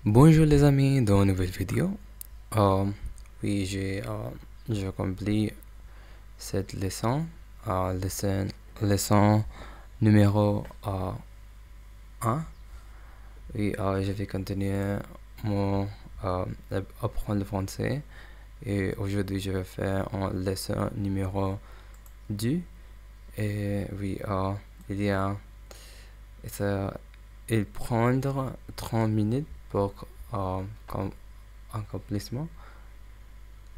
Bonjour les amis, dans une nouvelle vidéo. Oui, j'ai accompli cette leçon, leçon numéro 1. Oui, je vais continuer mon apprendre le français. Et aujourd'hui, je vais faire une leçon numéro 2. Et oui, il prendra 30 minutes pour accomplissement.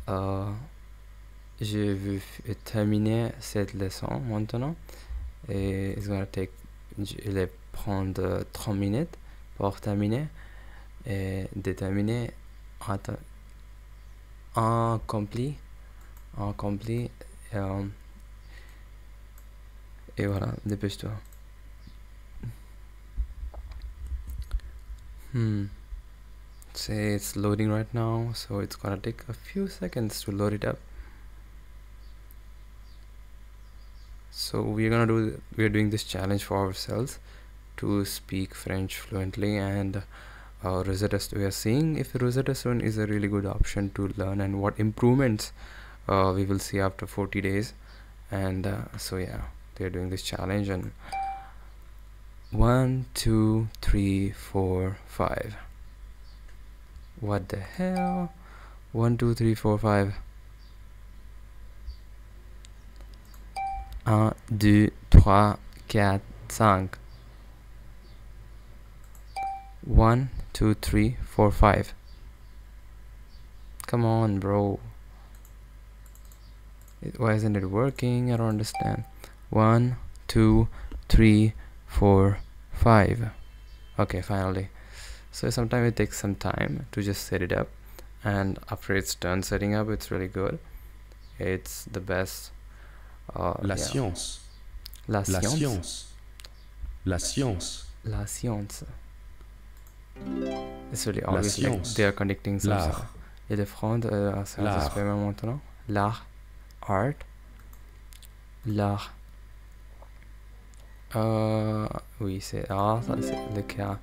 Je vais terminer cette leçon maintenant et il va prendre 30 minutes pour terminer et déterminer accompli et voilà, dépêche-toi. Say it's loading right now, so it's gonna take a few seconds to load it up. So we're doing this challenge for ourselves to speak French fluently, and Rosetta Stone. We are seeing if Rosetta Stone is a really good option to learn and what improvements we will see after 40 days. And so yeah, they're doing this challenge. And 1 2 3 4 5. What the hell? 1 2 3 4 5. 1 2 3 4 5. 1 2 3 4 5. Come on, bro. Why isn't it working? I don't understand. 1 2 3 4 5. Okay, finally. So sometimes it takes some time to just set it up, and after it's done setting up, it's really good. It's the best. La science. La La science. science. La science. La science. It's really La obvious, like science. they are connecting some L'art. stuff. Et le front, c'est un L'art. expériment maintenant. L'art. Art. L'art. Oui, c'est art, ça, c'est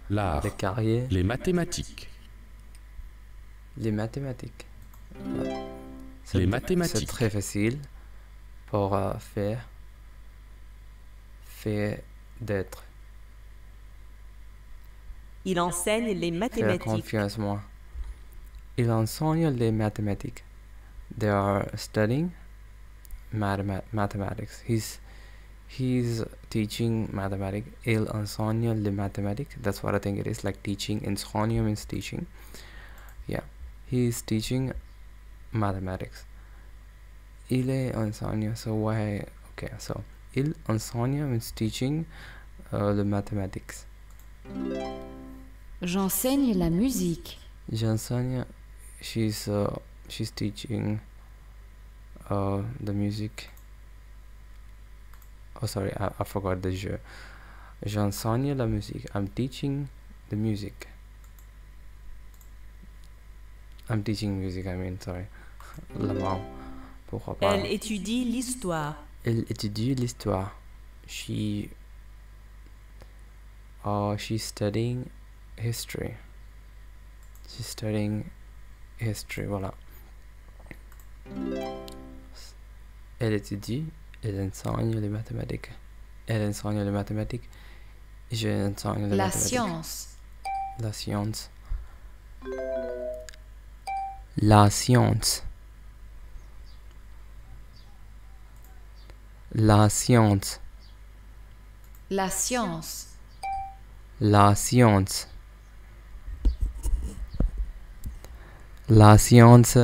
L'art. le carrier. Les mathématiques. Les mathématiques. Les mathématiques. C'est très facile pour faire d'être. Il enseigne les Faire mathématiques. confiance moi. Il enseigne les mathématiques. They are studying mathematics. He's teaching mathematics. Il enseigne les mathématiques. That's what I think it is, like teaching. Enseigner means teaching. Yeah, he's teaching mathematics. Il enseigne. So why? Okay, so il enseigne means teaching the mathematics. J'enseigne la musique. J'enseigne. She's teaching the music. Oh, sorry, I forgot the je. J'enseigne la musique. I'm teaching the music. I'm teaching music, I mean, sorry. La main. Pourquoi pas? Elle étudie l'histoire. Elle étudie l'histoire. She's studying history. She's studying history, voilà. Elle étudie, elle enseigne les mathématiques. Elle enseigne les mathématiques. Je enseigne les La mathématiques. science. La science. La science. La science. La science. La science. La science.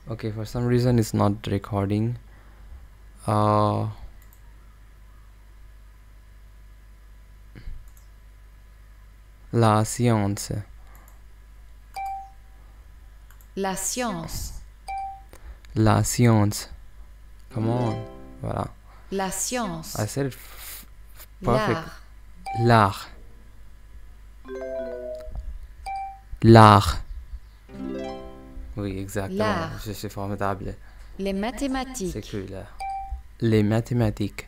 Okay, for some reason it's not recording. La science. La science. La science. Come on. Voilà. La science. I said it perfect. L'art. L'art. L'art. Oui, exactement. L'art. Je suis formidable. Les C'est mathématiques. cool là. Les mathématiques.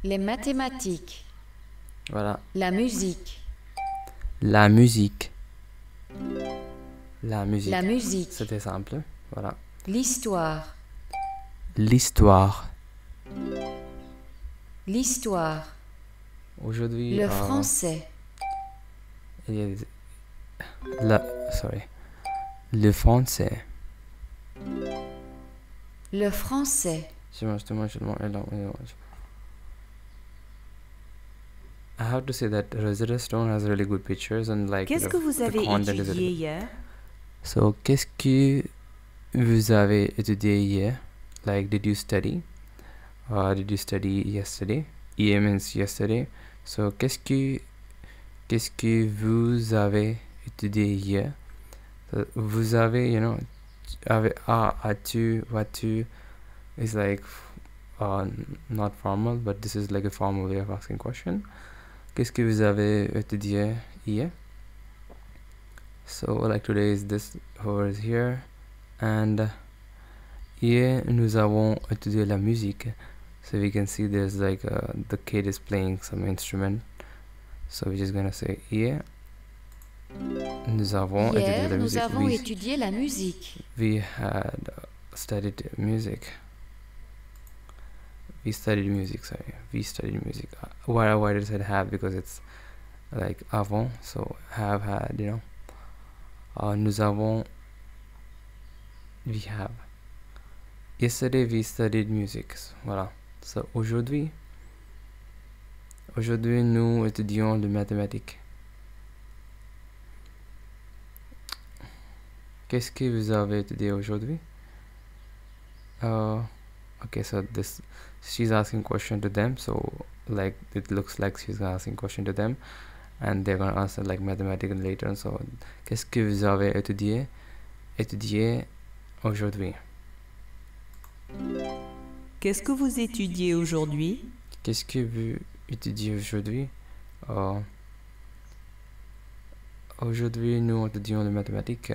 Les mathématiques. Voilà. La musique. La musique. La musique. La musique. C'était simple. Voilà. L'histoire. L'histoire. L'histoire. Aujourd'hui, Le français. il y a sorry. Le français. Le français. I have to say that Rosetta Stone has really good pictures and like Qu'est-ce que vous the avez content is étudié really hier? So, qu'est-ce que vous avez étudié hier? Like, did you study? Did you study yesterday? Hier means yesterday. So, qu'est-ce que vous avez étudié hier? So, vous avez, you know, as-tu, what-tu is like not formal, but this is like a formal way of asking question. Qu'est-ce que vous avez étudié hier? So like today is this over here, and hier nous avons étudié la musique. So we can see there's like the kid is playing some instrument. So we're just gonna say hier nous avons étudié Hier, la nous musique. avons étudié la musique. We had studied music. We studied music, sorry. We studied music. Why did I say have? Because it's like avant, so have had, you know. Nous avons. We have. Yesterday we studied music. Voilà. So aujourd'hui nous étudions le mathématiques. Qu'est-ce que vous avez étudié aujourd'hui? Okay, so this she's asking question to them, so like it looks like she's asking question to them, and they're gonna answer like mathematical later. So qu'est-ce que vous avez étudié aujourd'hui? Qu'est-ce que vous étudiez aujourd'hui? Qu'est-ce que vous étudiez aujourd'hui? Aujourd'hui nous étudions les mathématiques.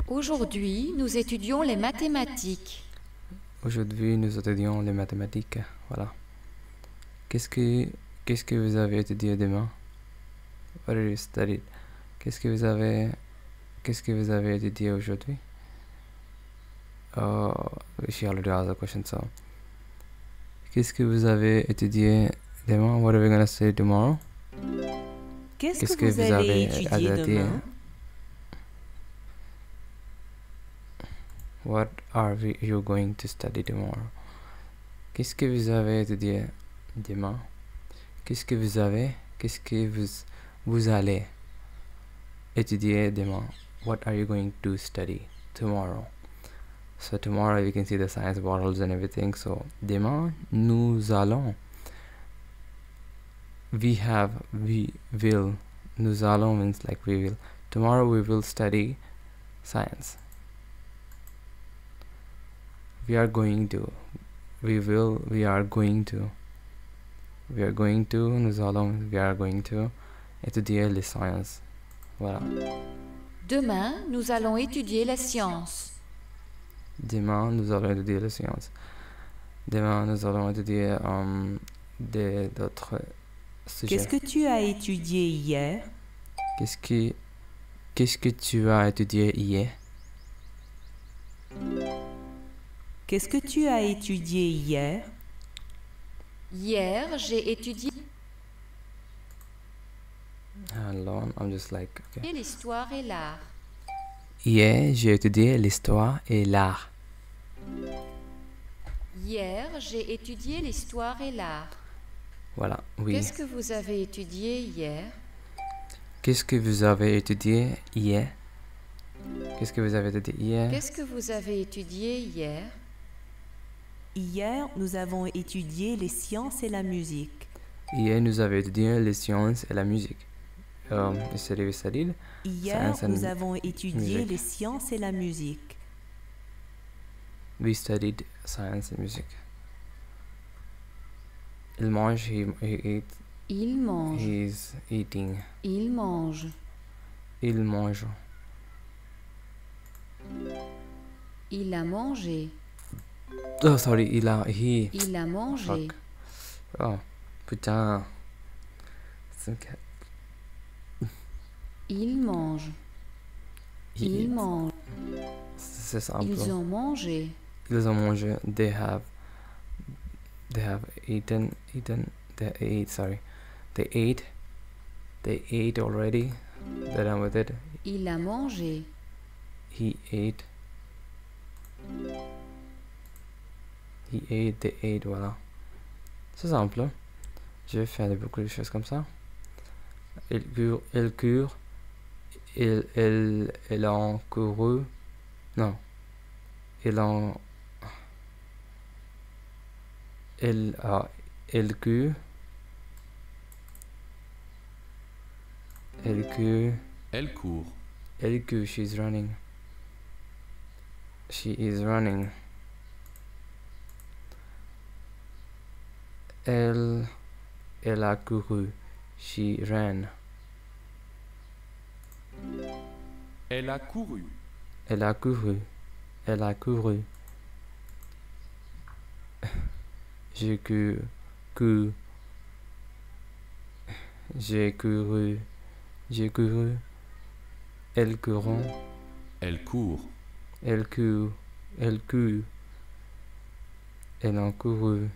Aujourd'hui, nous étudions les mathématiques. Aujourd'hui nous étudions les mathématiques. Voilà. Qu'est-ce que vous avez étudié demain? What did you study? Qu'est-ce que vous avez étudié aujourd'hui? She already asked the question, so. Qu'est-ce que vous avez étudié demain? What are we gonna say tomorrow? Qu'est-ce que vous allez étudier demain? What are you going to study tomorrow? Qu'est-ce que vous avez étudié demain? Qu'est-ce que vous allez étudier demain? What are you going to study tomorrow? So tomorrow you can see the science bottles and everything. So demain nous allons. We will. Nous allons means like we will. Tomorrow we will study science. We are going to. We will. We are going to. We are going to. Nous allons. We are going to étudier les sciences. Voilà. Demain, nous allons étudier les sciences. Demain, nous allons étudier les sciences. Demain, nous allons étudier d'autres sujets. Qu'est-ce que tu as étudié hier? Qu'est-ce que tu as étudié hier? Qu'est-ce que tu as étudié hier? Hier, j'ai étudié Hello, I'm just like, okay. l'histoire et l'art. Hier, j'ai étudié l'histoire et l'art. Hier, j'ai étudié l'histoire et l'art. Voilà, oui. Qu'est-ce que vous avez étudié hier? Qu'est-ce que vous avez étudié hier? Qu'est-ce que vous avez étudié hier? Qu'est-ce que vous avez étudié hier? Hier, nous avons étudié les sciences et la musique. Hier, nous avons étudié les sciences et la musique. Yesterday we studied Hier, science and nous avons étudié music. les sciences et la musique. We studied science and music. Il mange, he eats, Il mange. he's eating. Il mange. Il mange. Il a mangé. Oh, sorry, he. Il a mangé. Fuck. Oh, putain. Listen, cat. Ils mangent. Ils mangent. C'est simple. Ils ont mangé. Ils ont mangé. They have eaten. They ate. Sorry. They ate. They ate already. They're done with it. Il a mangé. He ate. He ate. They ate. Voilà. C'est simple. Je vais faire beaucoup de choses comme ça. Elle cure. Elle en couru. Non. Elle cure. Elle cure. Elle court. Elle cure. She's running. She is running. Elle a couru. She ran. Elle a couru. Elle a couru. Elle a couru. J'ai couru. J'ai couru. J'ai couru. Elle courant. Elle court. Elle court. Elle court. Elle a couru.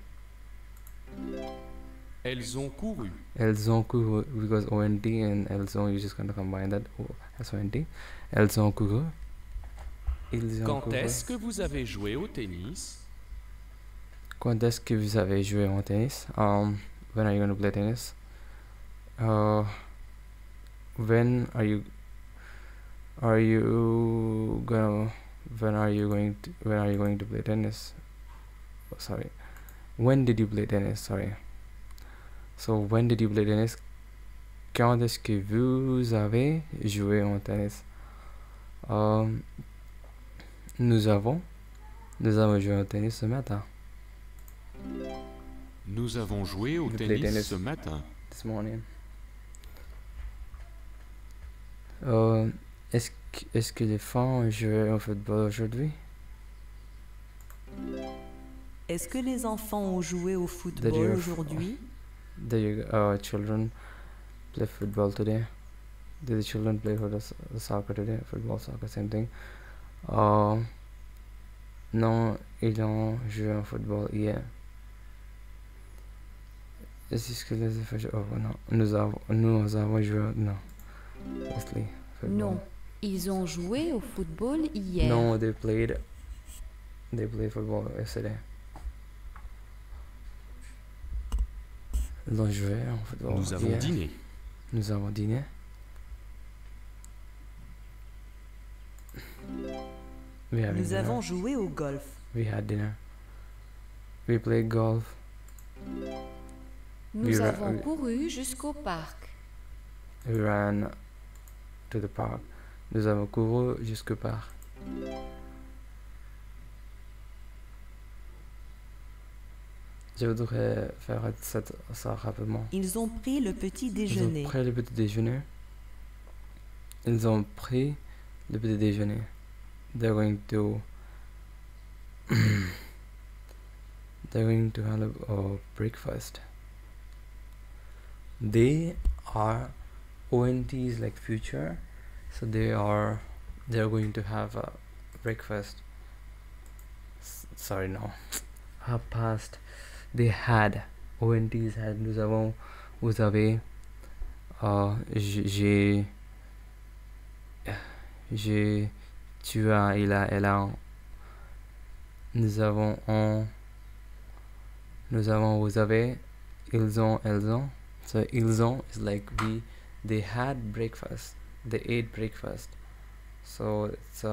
Elles ont couru. Elles ont couru, because ONT and elles ont, you just gonna combine that as ONT. Elles ont couru. Ils ont Quand couru. est-ce que vous avez joué au tennis? Quand est-ce que vous avez joué au tennis? When are you going to play tennis? When are you going to play tennis? Oh, sorry. When did you play tennis? Sorry. So when did you play tennis? Quand est-ce que vous avez joué au tennis? Nous avons joué au tennis ce matin. Nous avons joué au We played tennis tennis. ce matin. This morning. Est-ce que les femmes ont joué au football aujourd'hui? Est-ce que les enfants ont joué au football D'ailleurs, aujourd'hui? The children play football today. Did the children play for the soccer today? Football, soccer, same thing. Non, ils ont joué au football hier. Est-ce que les enfants jouent? Oh non, nous avons joué. Non. Mostly football. Non. Ils ont joué au football hier. No, they played football yesterday. Ils ont joué au football. Nous avons hier. dîné. Nous avons dîné. Nous avons joué au golf. We had dinner. We played golf. Nous avons couru jusqu'au parc. We ran to the park. Nous avons couru jusqu'au parc. Je voudrais faire ça rapidement. Ils ont pris le petit Ils déjeuner. ont pris le petit déjeuner. Ils ont pris le petit déjeuner. They're going to have a breakfast. They are ONTs like future, so they're going to have a breakfast. Sorry, no. Past. They had. ONTs had. Nous avons. Vous avez. J'ai. Tu as. Il a. Elle a. Nous avons. On. Nous avons. Vous avez. Ils ont. Elles ont. So ils ont is like they had breakfast. They ate breakfast. So it's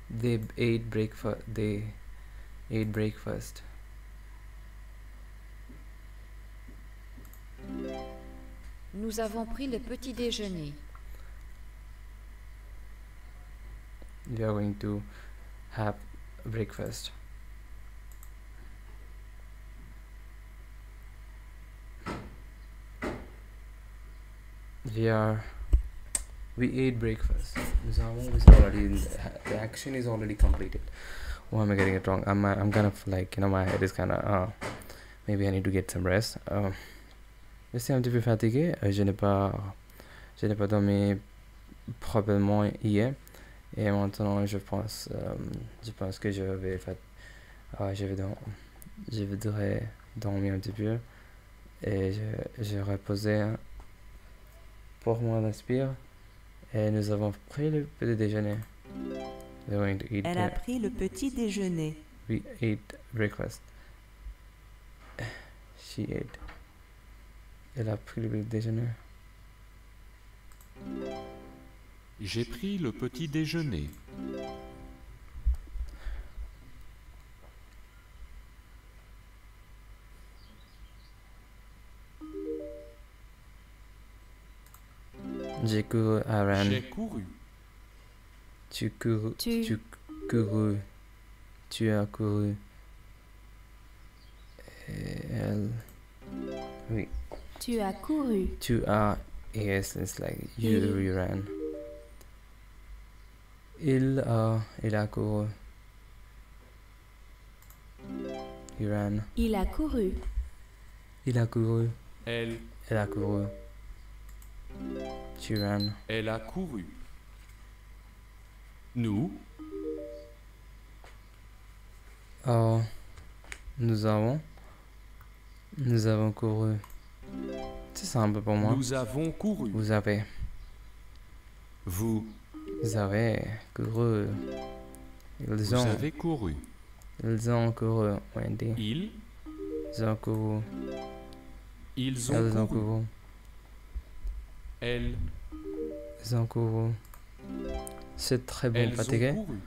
they ate breakfast. They ate breakfast. Nous avons pris le petit déjeuner. We are going to have breakfast. We ate breakfast. The action is already completed. Why am I getting it wrong? I'm kind of like, my head is kind of maybe I need to get some rest. Je suis un petit peu fatigué. Je n'ai pas dormi probablement hier. Et maintenant, je pense que je voudrais dormir un petit peu. Et je reposais pour mon inspire. Et nous avons pris le petit déjeuner. We're going to eat. Elle a pris le petit déjeuner. We ate breakfast. She ate. Elle a pris le petit déjeuner. J'ai pris le petit déjeuner. J'ai couru, I ran. J'ai couru. Tu couru. Tu. Tu couru. Tu as couru. Et elle. Oui. Tu as couru. Tu as. Yes, it's like you ran. Il a couru. He ran. Il a couru. Il a couru. Elle a couru. She ran. Elle a couru. Nous Nous avons couru. C'est simple pour moi. Nous avons couru. Vous avez Vous couru. Vous avez couru. Ils ont couru, Wendy. Ils Ont couru. Ils ont Elles ont couru. couru. Elles Ils ont couru. C'est très bon Elles fatigué. ont couru.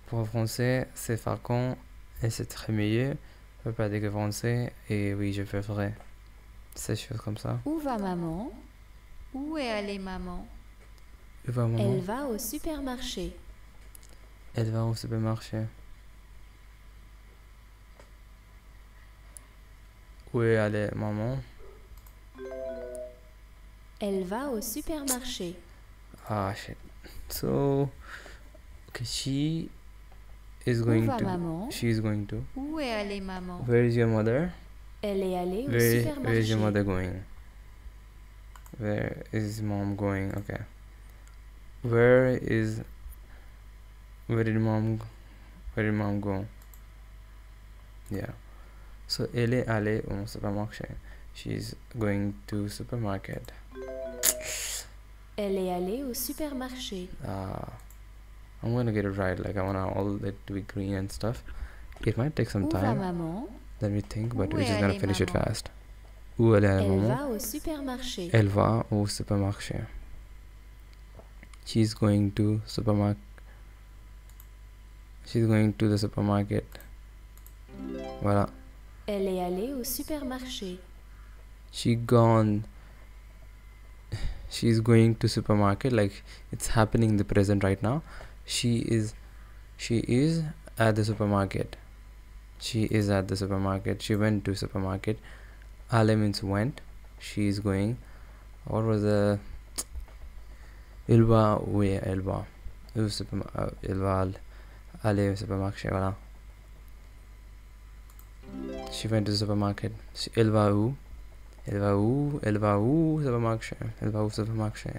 Pour le français, c'est fréquent et c'est très meilleur. Je peux pratiquer français et oui, je ferai ces choses comme ça. Où va maman? Où est allée maman? Où va maman? Elle va au supermarché. Elle va au supermarché. Où est allée maman? Elle va au supermarché. Ah shit. So, okay, she is Où going va to. maman? She is going to. Où est allée maman? Where is your mother? Elle est allée au Where is supermarché. your mother going? Where is mom going? Okay. Where did mom go? Yeah. So elle est allée au supermarché. She's going to supermarket. Elle est allée au supermarché. I'm gonna get it right. Like I want all it to be green and stuff. It might take some Où va time. maman? Let me think, but Où we're est just gonna allée finish it maman? fast. Où elle est Elle maman? va au supermarché. Elle va au supermarché. She's going to supermarket. She's going to the supermarket. Voilà. Elle est allée au supermarché. She's going to supermarket. Like it's happening in the present right now. She is at the supermarket. She is at the supermarket. She went to supermarket. Ale means went. She is going. What was the il va où elle va? Elle va aller au supermarché. Voilà. She went to the supermarket. Elle va où? Elle va où? Elle va où? Supermarché. Elle va au supermarché.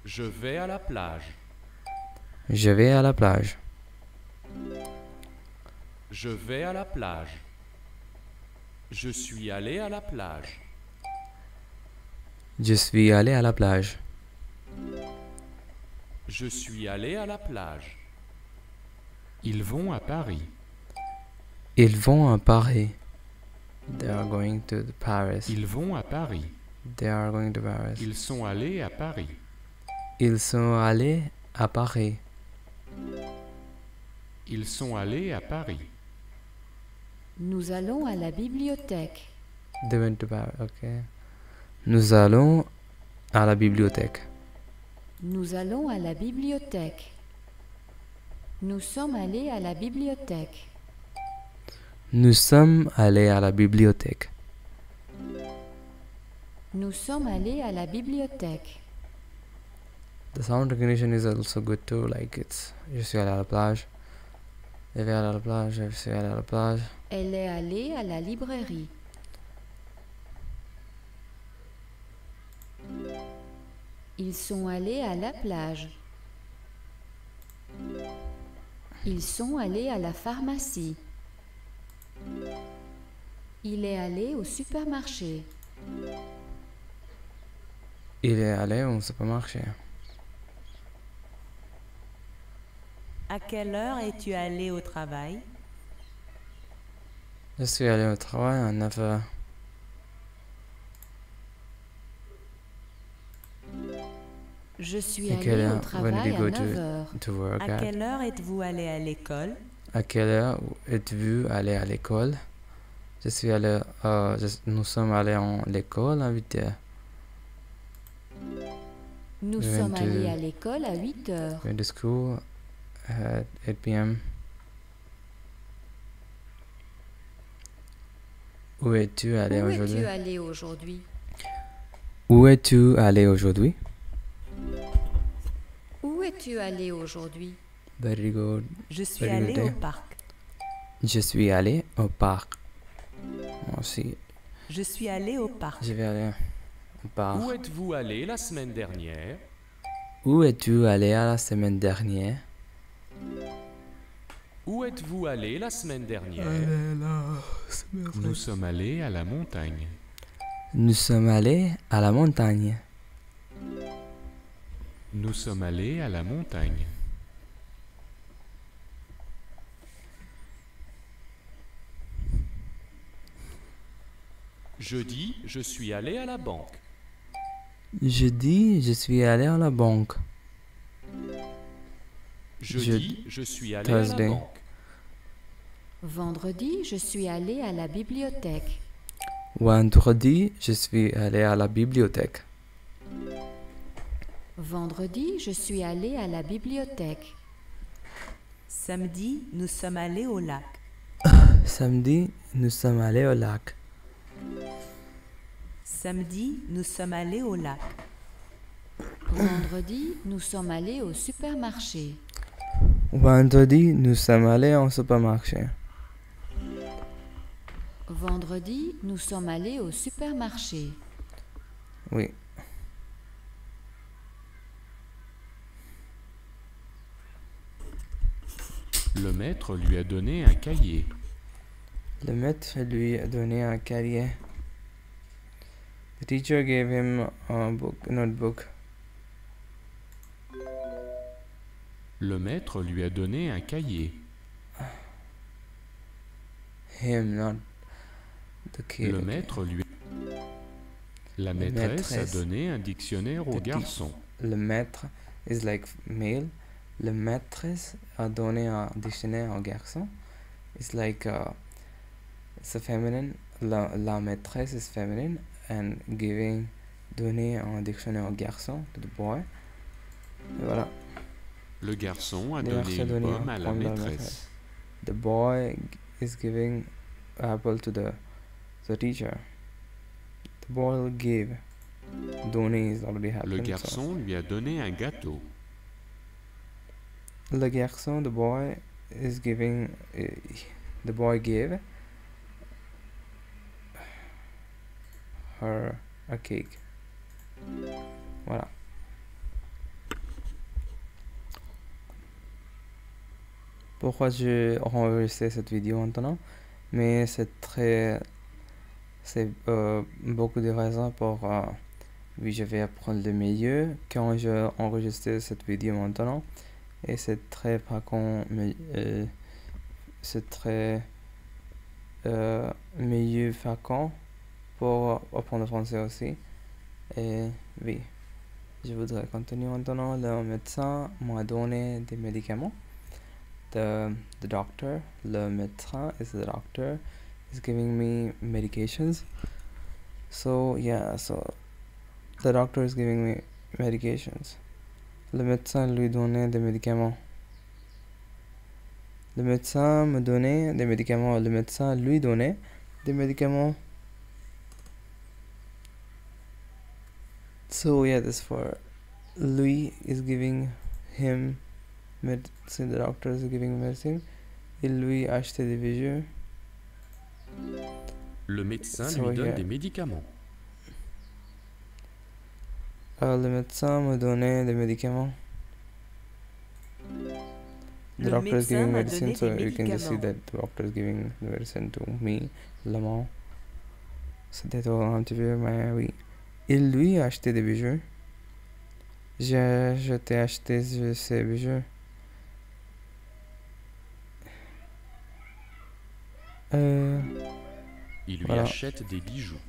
Je vais à la plage. Je vais à la plage. Je vais à la plage. Je suis allé à la plage. Je suis allé à la plage. Je suis allé à la plage. Ils vont à Paris. Ils vont à Paris. They are going to Paris. Ils vont à Paris. They are going to Paris. Ils sont allés à Paris. Ils sont allés à Paris. Ils sont allés à Paris. Nous allons à la bibliothèque. They went to Paris. Okay. Nous allons à la bibliothèque. Nous allons à la bibliothèque. Nous sommes allés à la bibliothèque. Nous sommes allés à la bibliothèque. Nous sommes allés à la bibliothèque. The sound recognition is also good too. Like it's je suis allé à la plage. Je vais aller à la plage. Je suis allé à la plage. Elle est allée à la librairie. Ils sont allés à la plage. Ils sont allés à la pharmacie. Il est allé au supermarché. Il est allé au supermarché. À quelle heure es-tu allé au travail? Je suis allé au travail à 9 heures. Je suis À quelle allé au heure when travail did you à go 9 heures. to work À at? quelle heure êtes-vous allé à l'école? À quelle heure êtes-vous allé à l'école? Je suis allé, nous sommes allés à l'école à 8 heures. Nous We sommes went allés to- à l'école à 8 heures. Went to school at 8 p.m. Où es-tu allé Où aujourd'hui? es-tu allé aujourd'hui? Où es-tu allé aujourd'hui? Où es-tu allé aujourd'hui? Very good. Je suis Very allé good au day. parc. Je suis allé au parc. Moi aussi, Je suis allé au parc. je vais aller au parc. Où êtes-vous allé la semaine dernière? Où es-tu allé à la semaine dernière? Où êtes-vous allé la semaine dernière? Nous sommes allés à la montagne. Nous sommes allés à la montagne. Nous sommes allés à la montagne. Jeudi, je suis allé à la banque. Jeudi, je suis allé à la banque. Jeudi, je suis allé à la Thursday. banque. Vendredi, je suis allé à la bibliothèque. Vendredi, je suis allé à la bibliothèque. Vendredi, je suis allé à la bibliothèque. Samedi, nous sommes allés au lac. Samedi, nous sommes allés au lac. Samedi, nous sommes allés au lac. Vendredi, nous sommes allés au supermarché. Vendredi, nous sommes allés au supermarché. Vendredi, nous sommes allés au supermarché. Oui. Le maître lui a donné un cahier. Le maître lui a donné un cahier. The teacher gave him a notebook. Le maître lui a donné un cahier. Him, not the kid. Le maître lui... La maîtresse a donné un dictionnaire au The garçon. Le maître is like male. Le maîtresse a donné un dictionnaire au garçon. It's like it's a feminine. La maîtresse is feminine and donner un dictionnaire au garçon, to the boy. Et voilà. Le garçon a Le donné garçon a une donné pomme un à la pomme à la maîtresse. The boy is giving apple to the teacher. The boy gave. Donner is already happened. Le garçon lui a donné un gâteau. So le garçon, the boy is giving. The boy gave her a cake. Voilà. Pourquoi je enregistre cette vidéo maintenant? Mais c'est beaucoup de raisons pour oui, je vais apprendre le mieux quand je enregistre cette vidéo maintenant. Et c'est très fréquent, c'est très mieux fréquent pour apprendre le français aussi. Et oui, je voudrais continuer maintenant. Le médecin m'a donné des médicaments. The doctor, le médecin is the doctor, is giving me medications. So yeah, so the doctor is giving me medications. Le médecin lui donnait des médicaments. Le médecin me donnait des médicaments. Le médecin lui donnait des médicaments. So yeah, this for Louis is giving him medicine. The doctor is giving medicine. Il lui a acheté des bijoux. Le médecin So lui donne here- des médicaments. Le médecin me donnait des médicaments. The Le doctor is giving médecin m'a medicine, donné so des you can just see médicaments. that the doctor is giving the medicine to me, Lamont. C'était au rendez-vous, mais oui. Il lui a acheté des bijoux. Je t'ai acheté ces bijoux. Il lui Voilà. achète des bijoux.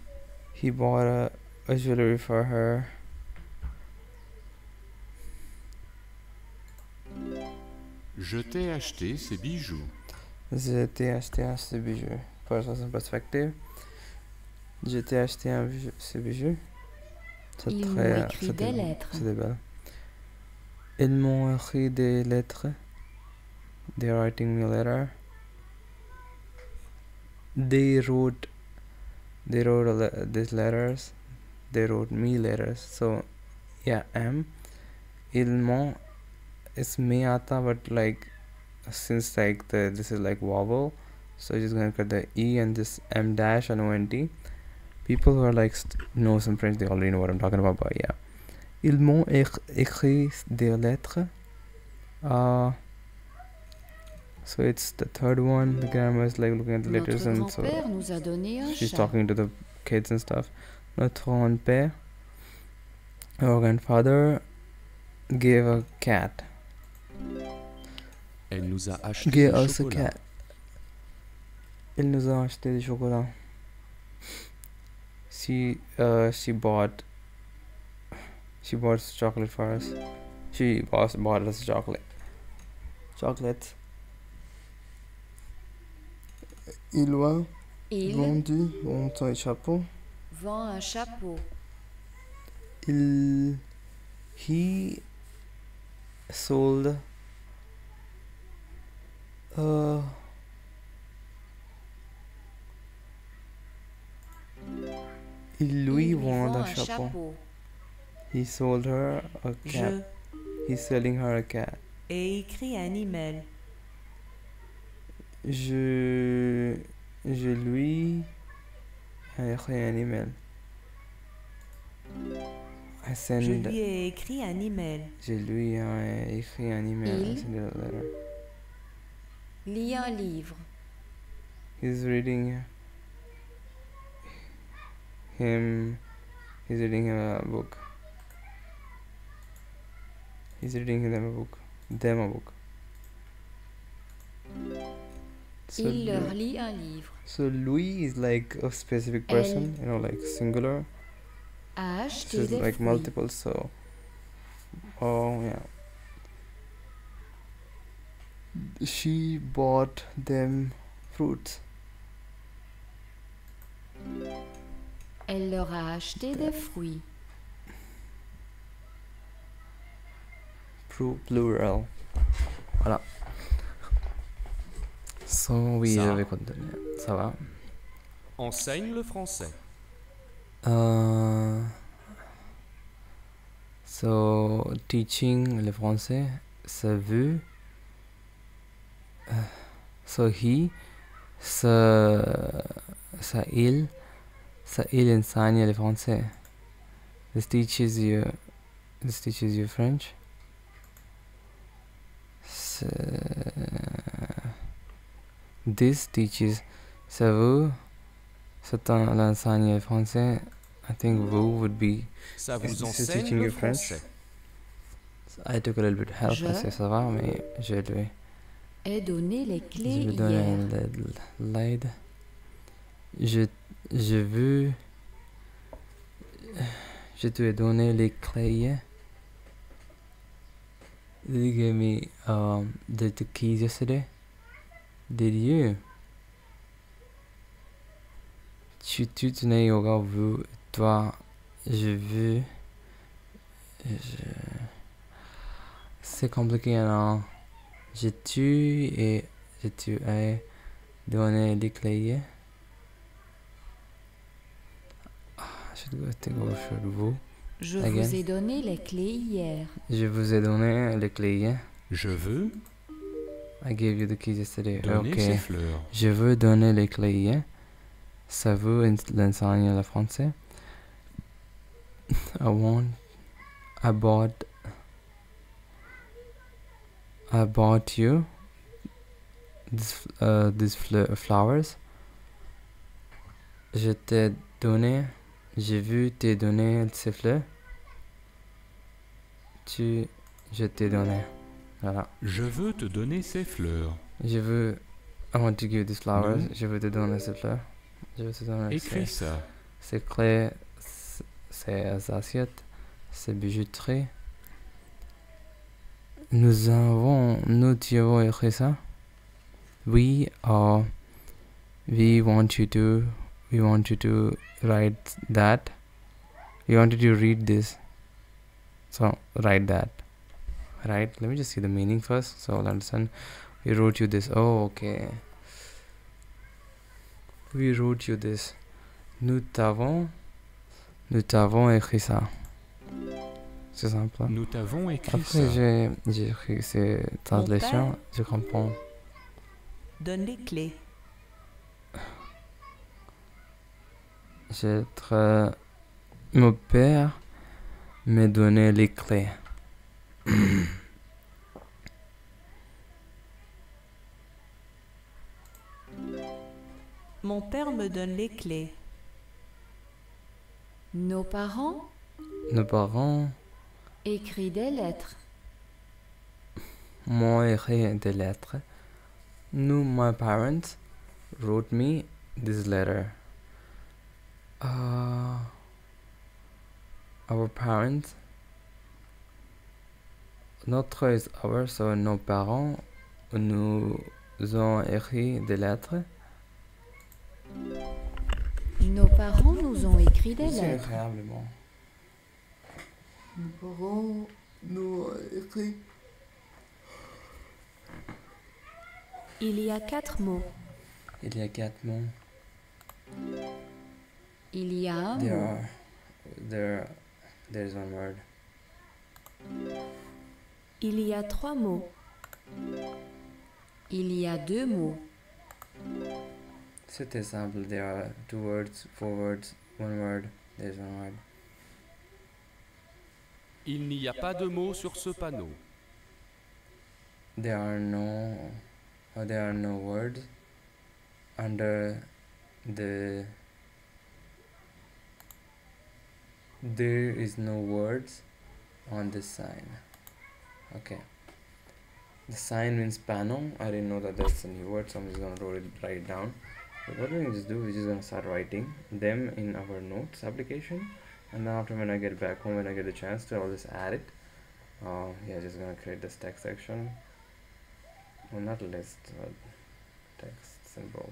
He bought a jewelry for her. Je t'ai acheté ces bijoux. Je t'ai acheté ces bijoux. First person perspective. Je t'ai acheté ces bijoux. C'est Ils m'ont très... écrit c'était- des lettres. C'était belle. Ils m'ont écrit des lettres. They're writing me a letter. They wrote these letters. They wrote me letters. So yeah, ils m'ont, it's me aata, but like since like this is like vowel, so just gonna cut the e and this m dash and ont. People who are like know some French, they already know what I'm talking about. But yeah, ils m'ont écrit des lettres. So it's the third one. The grandma is like looking at the letters, Notre and so grand-père nous a donné un she's chat. talking to the kids and stuff. Notre grand-père, our grandfather, gave a cat. Elle nous a acheté Gave du us a chocolat. cat. Il nous a acheté du chocolat. She bought chocolate for us. She bought us chocolate. Il a Il vendu un chapeau. vend un chapeau. He sold il lui vend un chapeau. He sold her a cat. He's selling her a cat. ai écrit un email. Je lui ai écrit un email. I send. Je lui ai écrit un email. Je lui ai écrit un email. I Il sent a letter. lit un livre. He's reading a book. He's reading them a book. So, Il leur lit un livre. so Louis is like a specific person, you know, like singular. A This acheté is des like fruits. multiple, so oh yeah. She bought them fruits. Elle leur a acheté des fruits. Plural. Voilà. So oui, Ça. je vais continuer. Ça va. Enseigne le français. So teaching le français, ça veut. So he, il enseigne le français. This teaches you French. This teaches, ça vous, l'enseigne le français. I think vous would be. Ça This vous is enseigne teaching le you French. français. I took a little bit help, Je- ça va, mais je lui Ai donné les je clés vais donner hier. l'aide. Je veux. Je te ai donné les clés hier. Did you give me the keys yesterday? Did you? Tu नहीं होगा vous, toi, je veux. C'est compliqué alors. Je te ai donné les clés hier. Je dois te vous. Je Again. vous ai donné les clés hier. Je vous ai donné les clés hier. Je veux. I gave you the keys yesterday. Donner Ok. ses fleurs. Je veux donner les clés hier. Ça veut l'enseigner le français. I bought you these flowers. Je t'ai donné, j'ai vu t'ai donné ces fleurs. Je t'ai donné. Voilà. Je veux te donner ces fleurs. I want to give these flowers. Non. Je veux te donner ces fleurs. Je veux te donner Écris ça. ces clés, ces assiettes, ces bijouteries. Nous avons écrit ça. We want you to write that. We want you to read this. So write that. Right? Let me just see the meaning first, so I'll understand. We wrote you this. Oh, okay. We wrote you this. Nous t'avons écrit ça. C'est simple. Nous t'avons écrit Après, ça. j'ai écrit ces translations. Je comprends. Donne les clés. Mon père m'a donné les clés. Mon père me donne les clés. Nos parents Nos parents écrivent des lettres. m'ont écrit des lettres. My parents wrote me this letter. Our parents. Notre is our, so nos parents nous ont écrit des lettres. Nos parents nous ont écrit des C'est lettres. incroyablement. Nos parents nous ont écrit. Il y a 4 mots. Il y a 4 mots. Il y a un mot. There's one word. Il y a 3 mots. Il y a 2 mots. C'était simple. There are 2 words, 4 words, 1 word. There's one word. Il n'y a pas de mots sur ce panneau. There are no words under the. There is no words on this sign. Okay. The sign means panel. I didn't know that that's a new word, so I'm just gonna write it down. But what we're gonna just do, we're just gonna start writing them in our notes application, and then after, when I get back home, when I get a chance to, I'll just add it. Yeah, just gonna create this text section. Well, not list, but text symbol.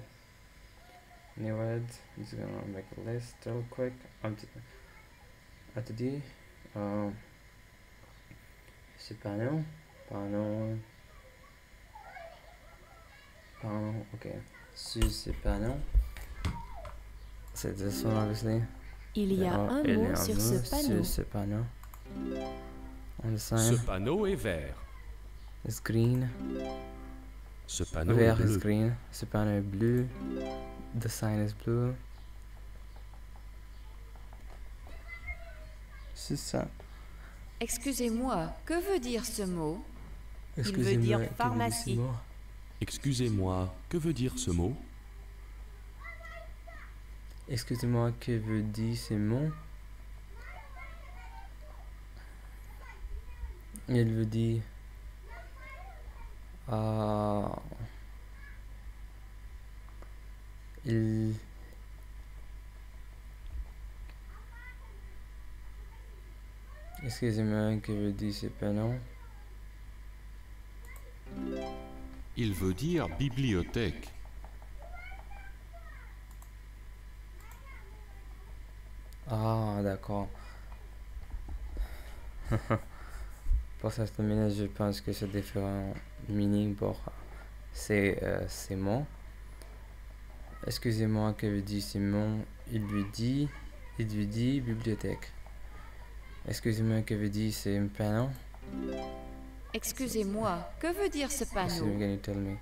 New words. I'm just gonna make a list real quick. Atidi. C'est panel. Okay. C'est panel. C'est this one, obviously. Il y a un mot sur ce panneau. Sur ce panneau. On the Ce sign. panneau est vert. It's green. Ce panneau est Vert is bleu. green. Ce panneau est bleu. The sign is blue. C'est ça. Excusez-moi, que veut dire ce mot? veut dire pharmacie. Excusez-moi, que veut dire ce mot? Excusez-moi, que veut dire ce mot? Il veut dire. Excusez-moi, que veut dire ce prénom? Il veut dire bibliothèque. Ah, d'accord. Pour cette minute, je pense que c'est différent meaning pour ces mots. Excusez-moi, que veut dire ces mots? Il lui dit bibliothèque. Excusez-moi, que veut dire c'est un prénom? Excusez-moi, que veut dire ce Excuse panneau? me, can you tell me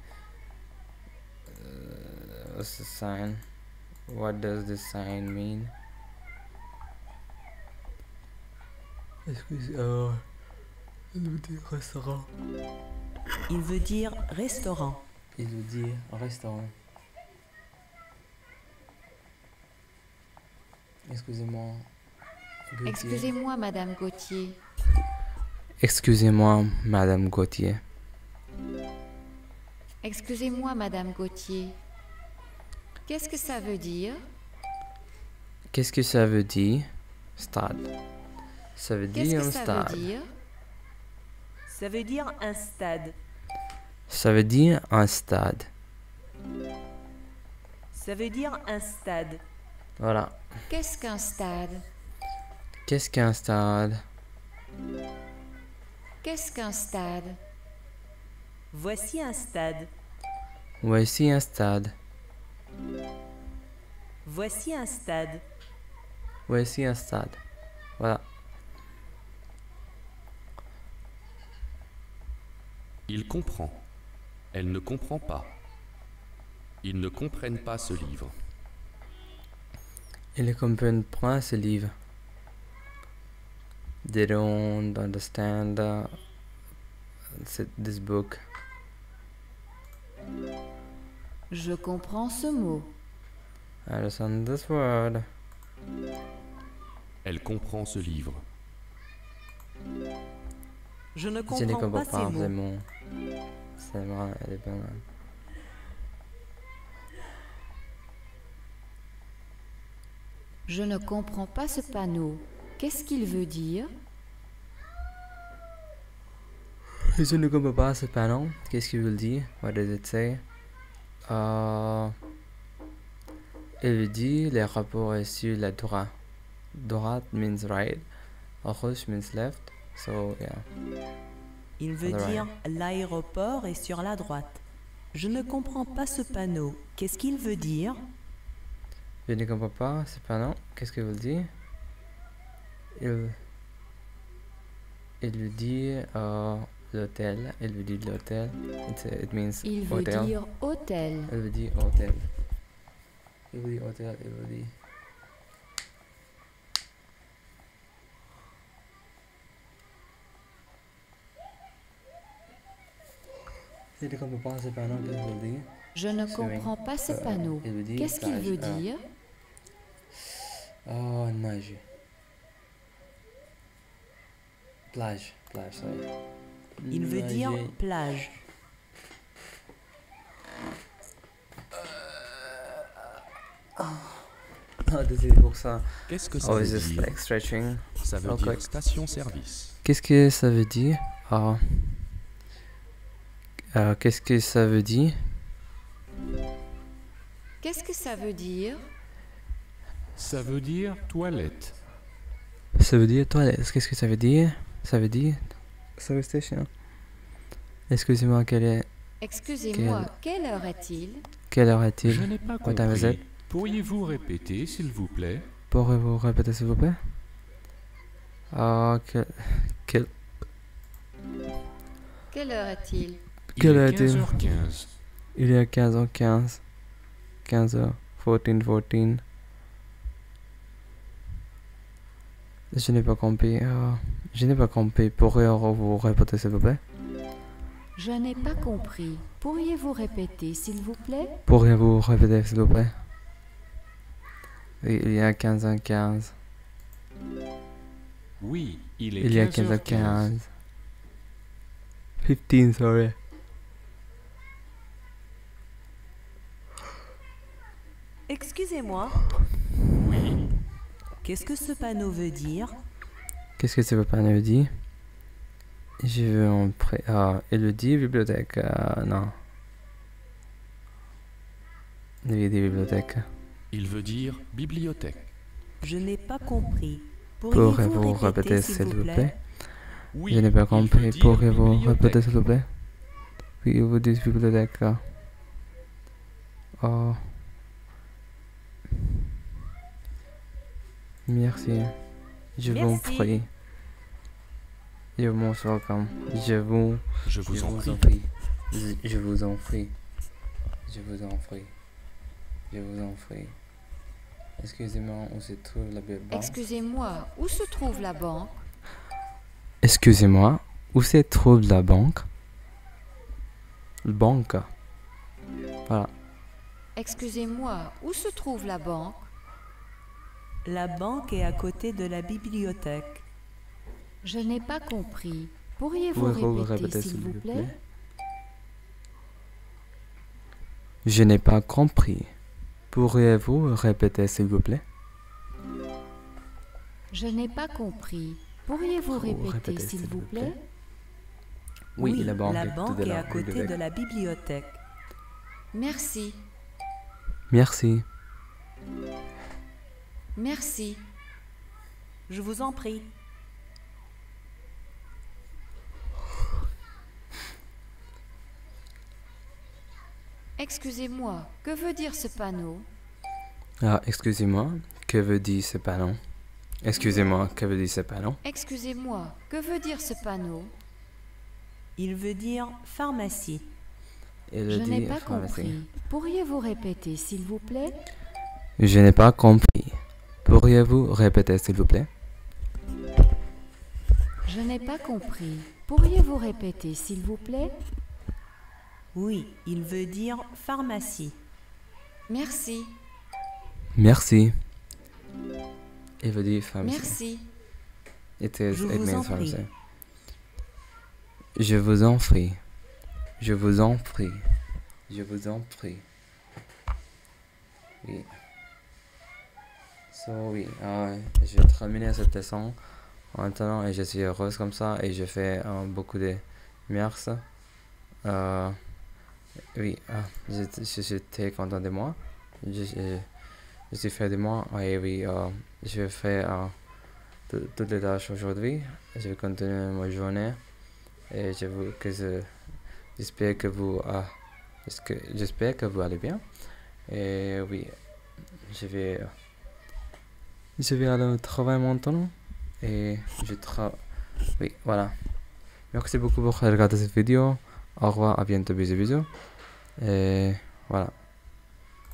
what's the sign? What does this sign mean? Excusez-moi. Restaurant. Il veut dire restaurant. Il veut dire restaurant. Excusez-moi. Gauthier. Excusez-moi, Madame Gauthier. Excusez-moi, Madame Gauthier. Excusez-moi, Madame Gauthier. Qu'est-ce que ça veut dire? Qu'est-ce que ça veut dire? Stade. Ça veut Qu'est-ce dire que un ça stade. veut dire? Ça veut dire un stade. Ça veut dire un stade. Ça veut dire un stade. Voilà. Qu'est-ce qu'un stade? Qu'est-ce qu'un stade? Qu'est-ce qu'un stade? Voici un stade. Voici un stade. Voici un stade. Voici un stade. Voilà. Il comprend. Elle ne comprend pas. Ils ne comprennent pas ce livre. Ils ne comprennent pas ce livre. They don't understand this book. Je comprends ce mot. I understand this word. Elle comprend ce livre. Je ne Je ne comprends pas comprends ces pas ces mots. mots. C'est moi, elle est bien. Je ne comprends pas ce panneau. Qu'est-ce qu'il veut dire? Je ne comprends pas ce panneau. Qu'est-ce qu'il veut dire? What does it say? Il veut dire les rapports est sur la droite. Droite means right. Gauche means left. So yeah. Il veut On the dire l'aéroport est sur la droite. Je ne comprends pas ce panneau. Qu'est-ce qu'il veut dire? Je ne comprends pas ce panneau. Qu'est-ce qu'il veut dire? Il veut dire l'hôtel. Il veut dire l'hôtel. It means Il veut hotel. dire hôtel. Il veut dire hôtel. Il veut dire hôtel. Il veut dire. Je ne comprends pas ce panneau. Qu'est-ce qu'il veut dire? Je ne Swimming. comprends pas ce panneau. Il veut dire Qu'est-ce qu'il plage. veut dire? Oh, nage. Plage. Plage, sorry. Il veut dire Nager. plage. Ah, désolé pour ça. Qu'est-ce que I ça was veut just dire? like stretching. Ça veut Okay. dire station-service. Qu'est-ce que ça veut dire? Qu'est-ce que ça veut dire? Qu'est-ce que ça veut dire? Ça veut dire toilette. Ça veut dire toilette. Qu'est-ce que ça veut dire? Ça veut dire service station. Excusez-moi, Excusez-moi, quelle heure est-il? quelle heure est-il? Je n'ai pas What time is compris. it? Pourriez-vous répéter, s'il vous plaît? Pourriez-vous répéter s'il vous plaît? Quelle Quelle heure est-il? Quelle Il heure est est-il? 15h15. Il est 15h15. 15h. 14. Je n'ai pas compris. Je n'ai pas compris. Pourriez-vous répéter s'il vous plaît? Je n'ai pas compris. Pourriez-vous répéter, s'il vous plaît? Pourriez-vous répéter s'il vous plaît? Oui, il y a 15h15. Oui, il est Il y a 15h15. 15h15. 15, sorry. Excusez-moi, Oui, qu'est-ce que ce panneau veut dire? Qu'est-ce que ça veut pas nous dire? Je veux en prêt. Il veut dire bibliothèque. Non. Il veut dire bibliothèque. Il veut dire bibliothèque. Je n'ai pas compris. Pourriez-vous Pourriez-vous répéter répéter, s'il vous plaît? Oui, Je n'ai pas il compris. veut dire Pourriez-vous bibliothèque. répéter s'il vous plaît? Oui, il veut dire bibliothèque. Oh. Merci. Je vous en Merci. prie. You're most welcome. Je vous en prie. prie. Je vous en prie. Je vous en prie. Je vous en prie. Excusez-moi, où se trouve la banque? Excusez-moi, où se trouve la banque? Excusez-moi, où se trouve la banque? Banque. Voilà. Excusez-moi, où se trouve la banque? La banque est à côté de la bibliothèque. Je n'ai pas compris. Pourriez-vous Pouvez-vous répéter, s'il vous plaît? Je n'ai pas compris. Pourriez-vous répéter, s'il vous plaît? Je n'ai pas compris. Pourriez-vous répéter, s'il vous plaît? Oui, la banque est à côté de la bibliothèque. Merci. Merci. Merci. Je vous en prie. Excusez-moi, que veut dire ce panneau? Ah, excusez-moi, que veut dire ce panneau? Excusez-moi, que veut dire ce panneau? Excusez-moi, que veut dire ce panneau? Il veut dire pharmacie. Je n'ai pas compris. Pourriez-vous répéter, s'il vous plaît? Je n'ai pas compris. Pourriez-vous répéter, s'il vous plaît? Je n'ai pas compris. Pourriez-vous répéter, s'il vous plaît? Oui, il veut dire pharmacie. Merci. Merci. Il veut dire pharmacie. Merci. Je vous en prie. Je vous en prie. Je vous en prie. Je vous en prie. Oui. Oui, je vais terminer cette leçon maintenant et je suis heureuse comme ça et je fais beaucoup de merci. Oui, je suis très content de moi. Je suis fier de moi et oui, je vais faire toutes les tâches aujourd'hui. Je vais continuer ma journée et j'espère que vous allez bien. Et oui, je vais aller au travail maintenant et oui, voilà. Merci beaucoup pour regarder cette vidéo. Au revoir, à bientôt, bisous bisous. Et voilà.